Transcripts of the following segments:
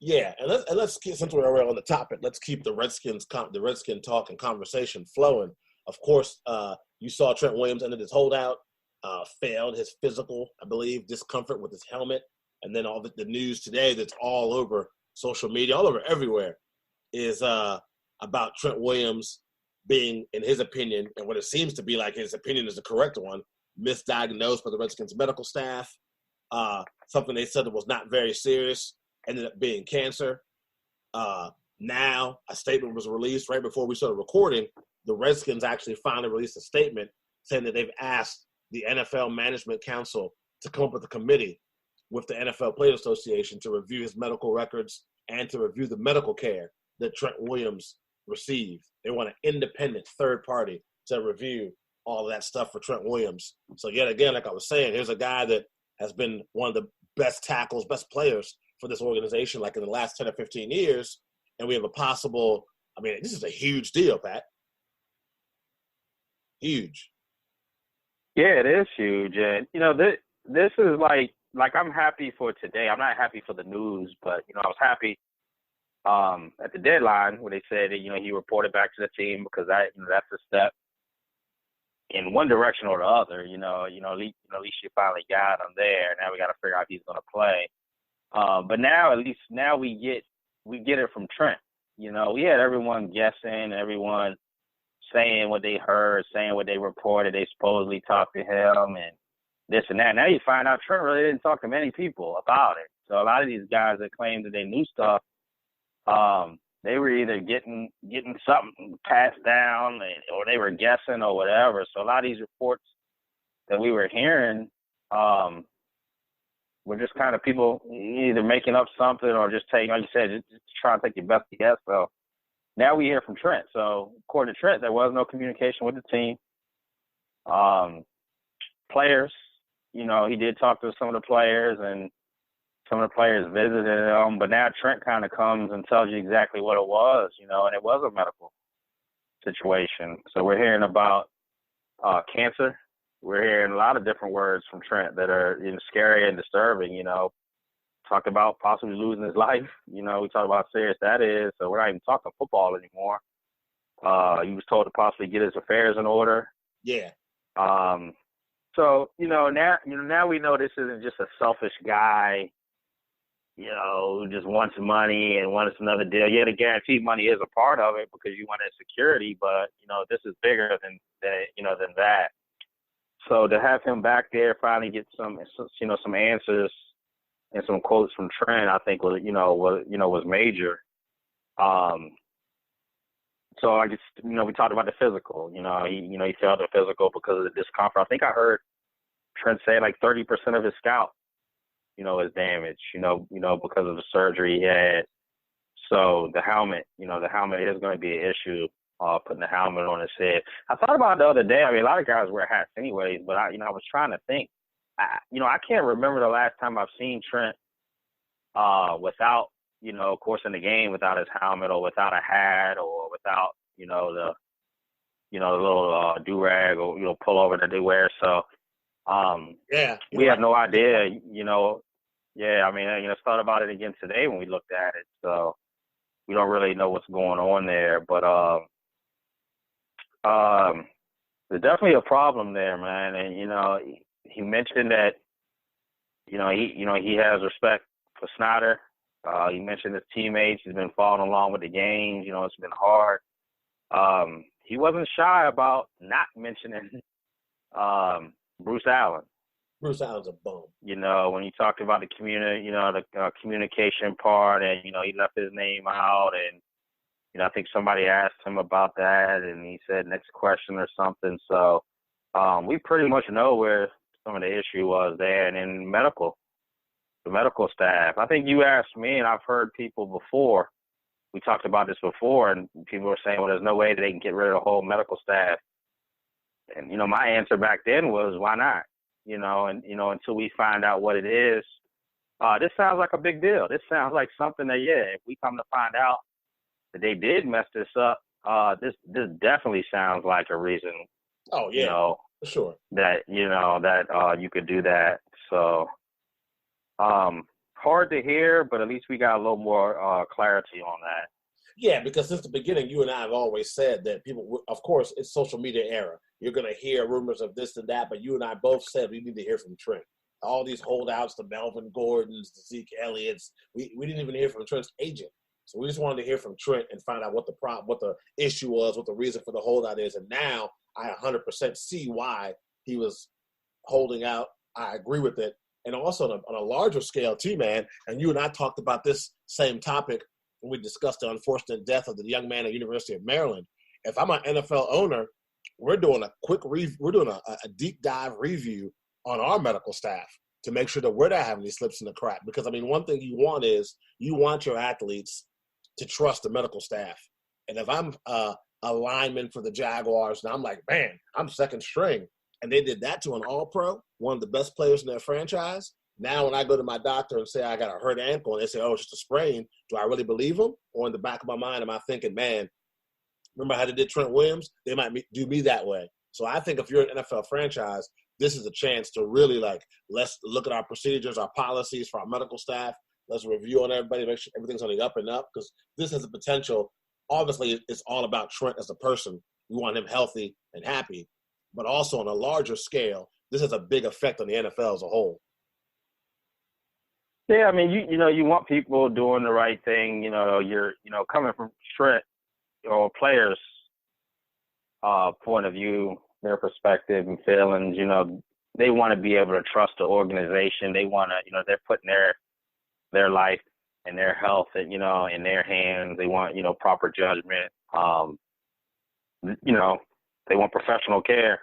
Yeah, and let's keep, since we're on the topic, let's keep the Redskin talk and conversation flowing. Of course, you saw Trent Williams ended his holdout, failed his physical, I believe, discomfort with his helmet, and then all the news today that's all over social media, all over everywhere, is about Trent Williams being, in his opinion, and what it seems to be like his opinion is the correct one, misdiagnosed by the Redskins medical staff. Something they said that was not very serious ended up being cancer. Now a statement was released right before we started recording. The Redskins actually finally released a statement saying that they've asked the NFL Management Council to come up with a committee with the NFL Players Association to review his medical records and to review the medical care that Trent Williams received. They want an independent third party to review all of that stuff for Trent Williams. So yet again, like I was saying, here's a guy that has been one of the best tackles, best players for this organization, like in the last 10 or 15 years. And we have a possible, I mean, this is a huge deal, Pat. Huge. Yeah, it is huge. And, this is like I'm happy for today. I'm not happy for the news, but, I was happy at the deadline where they said that, he reported back to the team because that's a step in one direction or the other. At least you finally got him there. Now we got to figure out if he's going to play. But now, at least now we get it from Trent. We had everyone guessing, everyone saying what they heard, saying what they reported. They supposedly talked to him and this and that. Now you find out Trent really didn't talk to many people about it. So a lot of these guys that claimed that they knew stuff, they were either getting something passed down or they were guessing or whatever. So a lot of these reports that we were hearing were just kind of people either making up something or just taking, like you said, just trying to take your best guess. So now we hear from Trent. So according to Trent, there was no communication with the team. Players, he did talk to some of the players and some of the players visited him, but now Trent kind of comes and tells you exactly what it was, and it was a medical situation. So we're hearing about cancer. We're hearing a lot of different words from Trent that are scary and disturbing. Talked about possibly losing his life. We talked about how serious that is. So we're not even talking football anymore. He was told to possibly get his affairs in order. Yeah. So now we know this isn't just a selfish guy, who just wants money and wants another deal. Yeah, the guaranteed money is a part of it because you want that security, but this is bigger than that. So to have him back there finally get some answers and some quotes from Trent, I think was major. So I just we talked about the physical. He failed the physical because of the discomfort. I think I heard Trent say like 30% of his scalp, is damaged. Because of the surgery he had. So the helmet, is going to be an issue. Putting the helmet on his head. I thought about it the other day. I mean, a lot of guys wear hats anyways, but I was trying to think. I can't remember the last time I've seen Trent without, of course, in the game without his helmet or without a hat or without, the little do-rag or, pullover that they wear. So, we have no idea, Yeah, I mean, I thought about it again today when we looked at it. So we don't really know what's going on there, but there's definitely a problem there, man. And he mentioned that he has respect for Snyder. He mentioned his teammates. He's been following along with the games. It's been hard. He wasn't shy about not mentioning Bruce Allen. Bruce Allen's a bum. When he talked about the communication part, and he left his name out, and I think somebody asked him about that, and he said next question or something. So we pretty much know where some of the issue was there. And in the medical staff, I think you asked me, and I've heard people before. We talked about this before, and people were saying, well, there's no way that they can get rid of the whole medical staff. And, my answer back then was, why not? Until we find out what it is. This sounds like a big deal. This sounds like something that, if we come to find out that they did mess this up, this definitely sounds like a reason. Oh yeah, for sure. That you could do that. So, hard to hear, but at least we got a little more clarity on that. Yeah, because since the beginning, you and I have always said that people, of course, it's social media era. You're going to hear rumors of this and that, but you and I both said we need to hear from Trent. All these holdouts, the Melvin Gordons, the Zeke Elliott's, we didn't even hear from Trent's agent. So we just wanted to hear from Trent and find out what the problem, what the issue was, what the reason for the holdout is. And now I 100% see why he was holding out. I agree with it. And also on a larger scale too, man, and you and I talked about this same topic when we discussed the unfortunate death of the young man at the University of Maryland. If I'm an NFL owner, we're doing a deep dive review on our medical staff to make sure that we're not having these slips in the crack. Because, I mean, one thing you want is you want your athletes to trust the medical staff. And if I'm a lineman for the Jaguars and I'm like, man, I'm second string, and they did that to an all-pro, one of the best players in their franchise, now when I go to my doctor and say I got a hurt ankle and they say, oh, it's just a sprain, do I really believe them? Or in the back of my mind am I thinking, man, remember how they did Trent Williams? They might do me that way. So I think if you're an NFL franchise, this is a chance to really, let's look at our procedures, our policies for our medical staff. Let's review on everybody, make sure everything's on the up and up, because this has the potential. Obviously, it's all about Trent as a person. We want him healthy and happy. But also on a larger scale, this has a big effect on the NFL as a whole. Yeah, I mean, you want people doing the right thing. You're coming from Trent or players' point of view, their perspective and feelings. They want to be able to trust the organization. They want to, they're putting their life and their health, in their hands. They want, proper judgment. They want professional care.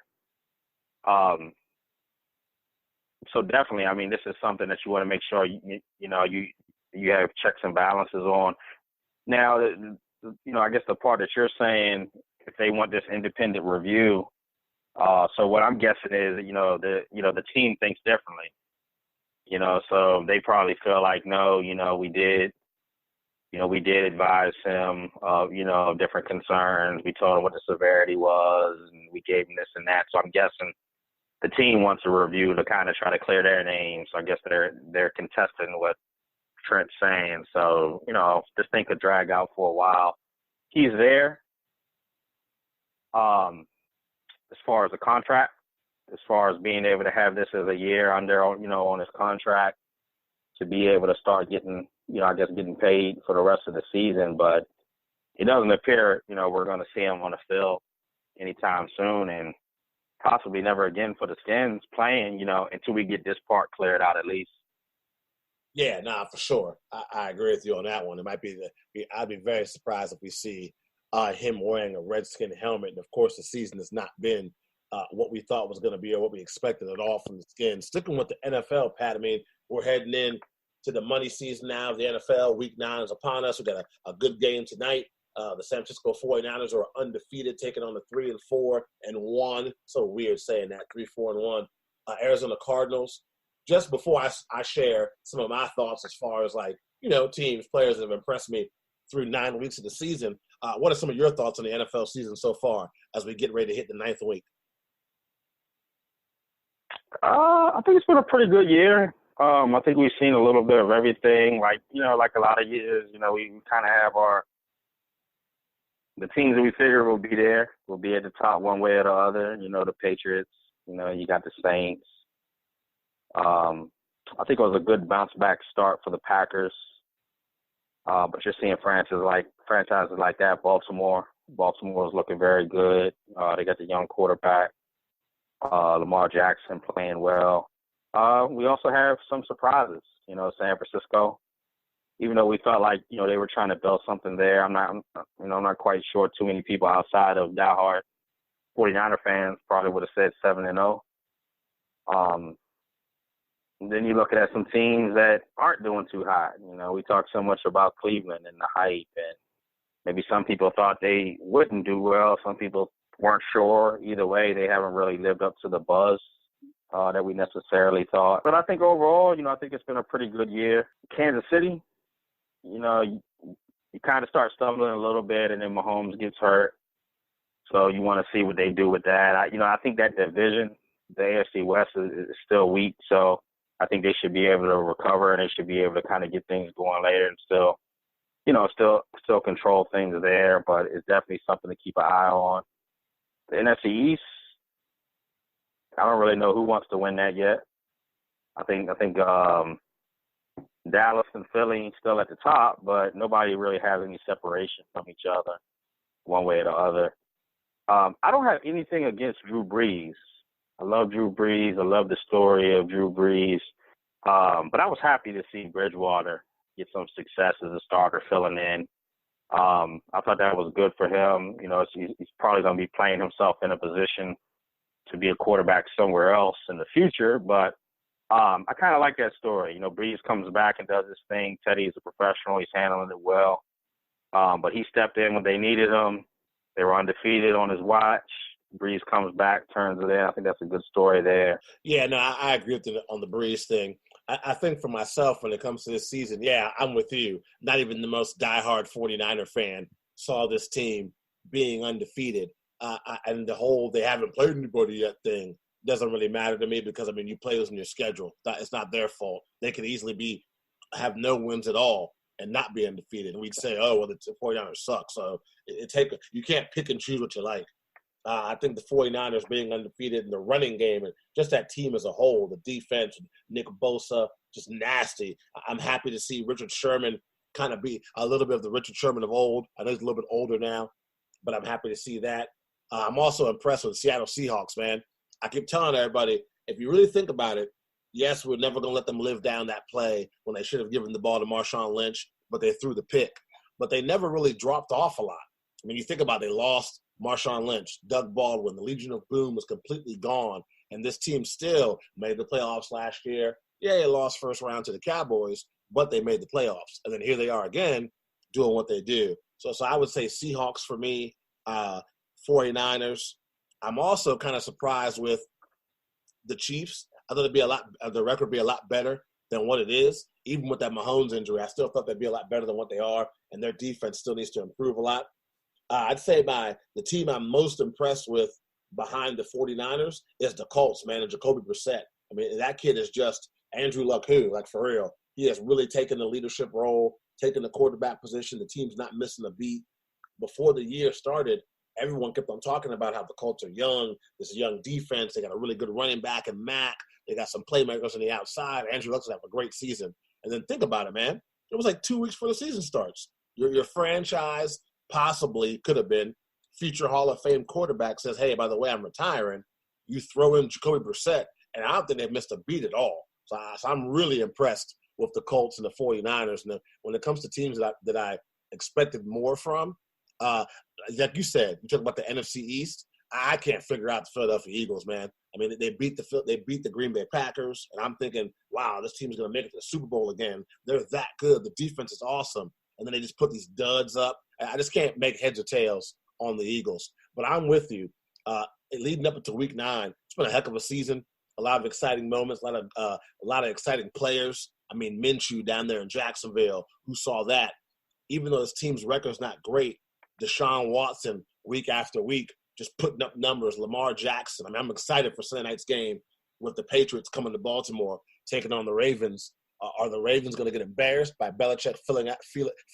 So definitely, I mean, this is something that you want to make sure you have checks and balances on. Now, I guess the part that you're saying, if they want this independent review, so what I'm guessing is, the team thinks differently. So they probably feel like, no, we did advise him of, different concerns. We told him what the severity was, and we gave him this and that. So I'm guessing the team wants a review to kind of try to clear their name. So I guess they're contesting what Trent's saying. So, this thing could drag out for a while. He's there. As far as the contract, as far as being able to have this as a year under, on his contract, to be able to start getting, getting paid for the rest of the season. But it doesn't appear, we're going to see him on the field anytime soon, and possibly never again for the Skins playing, until we get this part cleared out at least. Yeah, for sure. I agree with you on that one. It might be I'd be very surprised if we see him wearing a Redskin helmet. And of course, the season has not been what we thought was going to be or what we expected at all from the Skins. Sticking with the NFL, Pat, I mean, we're heading in to the money season now of the NFL. Week 9 is upon us. We got a good game tonight. The San Francisco 49ers are undefeated, taking on the 3-4-1. So weird saying that, 3-4-1. Arizona Cardinals. Just before I share some of my thoughts as far as teams, players that have impressed me through 9 weeks of the season, what are some of your thoughts on the NFL season so far as we get ready to hit the 9th week? I think it's been a pretty good year. I think we've seen a little bit of everything. Like a lot of years, we kind of have the teams that we figure will be there, will be at the top one way or the other. The Patriots, you got the Saints. I think it was a good bounce back start for the Packers. But you're seeing franchises like that. Baltimore is looking very good. They got the young quarterback, Lamar Jackson, playing well. We also have some surprises. San Francisco, even though we felt like they were trying to build something there. I'm not quite sure too many people outside of diehard 49er fans probably would have said 7-0. Then you look at some teams that aren't doing too hot. We talk so much about Cleveland and the hype, and maybe some people thought they wouldn't do well. Some people weren't sure. Either way, they haven't really lived up to the buzz that we necessarily thought. But I think overall, I think it's been a pretty good year. Kansas City, you kind of start stumbling a little bit, and then Mahomes gets hurt. So you want to see what they do with that. I think that division, the AFC West, is still weak. So I think they should be able to recover and they should be able to kind of get things going later and still control things there. But it's definitely something to keep an eye on. The NFC East, I don't really know who wants to win that yet. I think Dallas and Philly still at the top, but nobody really has any separation from each other one way or the other. I don't have anything against Drew Brees. I love Drew Brees. I love the story of Drew Brees. But I was happy to see Bridgewater get some success as a starter filling in. I thought that was good for him. He's probably going to be playing himself in a position to be a quarterback somewhere else in the future. But I kind of like that story. Brees comes back and does his thing. Teddy is a professional. He's handling it well. But he stepped in when they needed him. They were undefeated on his watch. Brees comes back, turns it in. I think that's a good story there. Yeah, no, I agree with you on the Brees thing. I think for myself, when it comes to this season, yeah, I'm with you. Not even the most diehard 49er fan saw this team being undefeated. And the whole they haven't played anybody yet thing doesn't really matter to me because, you play those in your schedule. It's not their fault. They could easily have no wins at all and not be undefeated. And we'd say, oh, well, the 49ers suck. So you can't pick and choose what you like. I think the 49ers being undefeated in the running game and just that team as a whole, the defense, Nick Bosa, just nasty. I'm happy to see Richard Sherman kind of be a little bit of the Richard Sherman of old. I know he's a little bit older now, but I'm happy to see that. I'm also impressed with the Seattle Seahawks, man. I keep telling everybody, if you really think about it, yes, we're never going to let them live down that play when they should have given the ball to Marshawn Lynch, but they threw the pick. But they never really dropped off a lot. You think about it, they lost Marshawn Lynch, Doug Baldwin, the Legion of Boom was completely gone, and this team still made the playoffs last year. Yeah, they lost first round to the Cowboys, but they made the playoffs. And then here they are again doing what they do. So I would say Seahawks for me, 49ers. I'm also kind of surprised with the Chiefs. I thought the record would be a lot better than what it is. Even with that Mahomes injury, I still thought they'd be a lot better than what they are, and their defense still needs to improve a lot. I'd say the team I'm most impressed with behind the 49ers is the Colts, man, and Jacoby Brissett. That kid is just Andrew Luck who, like for real. He has really taken the leadership role, taken the quarterback position. The team's not missing a beat. Before the year started, everyone kept on talking about how the Colts are young. This is young defense. They got a really good running back in Mack. They got some playmakers on the outside. Andrew Luck's going to have a great season. And then think about it, man. It was like 2 weeks before the season starts. Your franchise possibly could have been future Hall of Fame quarterback says, hey, by the way, I'm retiring. You throw in Jacoby Brissett, and I don't think they've missed a beat at all. So I'm really impressed with the Colts and the 49ers. And when it comes to teams that I expected more from, like you said, you talk about the NFC East. I can't figure out the Philadelphia Eagles, man. They beat the Green Bay Packers, and I'm thinking, wow, this team's going to make it to the Super Bowl again. They're that good. The defense is awesome. And then they just put these duds up. I just can't make heads or tails on the Eagles. But I'm with you. Leading up into Week 9, it's been a heck of a season. A lot of exciting moments, a lot of exciting players. Minshew down there in Jacksonville, who saw that? Even though his team's record's not great, Deshaun Watson, week after week, just putting up numbers. Lamar Jackson. I'm excited for Sunday night's game with the Patriots coming to Baltimore, taking on the Ravens. Are the Ravens going to get embarrassed by Belichick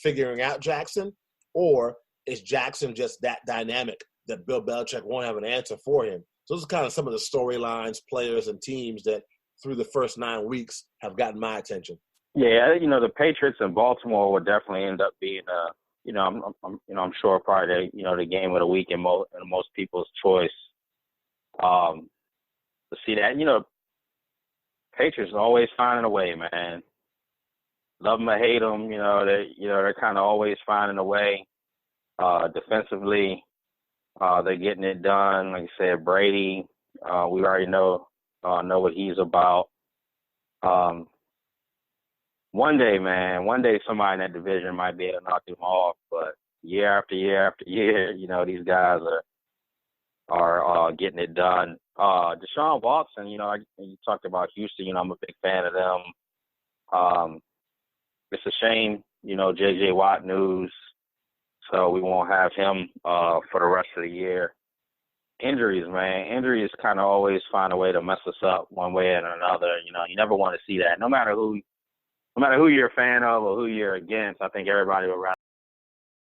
figuring out Jackson? Or is Jackson just that dynamic that Bill Belichick won't have an answer for him? So those are kind of some of the storylines, players, and teams that through the first 9 weeks have gotten my attention. Yeah, the Patriots and Baltimore will definitely end up being I'm sure probably the game of the week in most people's choice. To see that, Patriots are always finding a way, man. Love them or hate them, they're kind of always finding a way. Defensively, they're getting it done. Like I said, Brady, we already know what he's about. One day somebody in that division might be able to knock him off, but year after year after year, these guys are getting it done. Deshaun Watson, you talked about Houston, I'm a big fan of them. It's a shame, J.J. Watt news, so we won't have him for the rest of the year. Injuries, man. Injuries kind of always find a way to mess us up one way or another. You know, you never want to see that. No matter who you're a fan of or who you're against, I think everybody would rather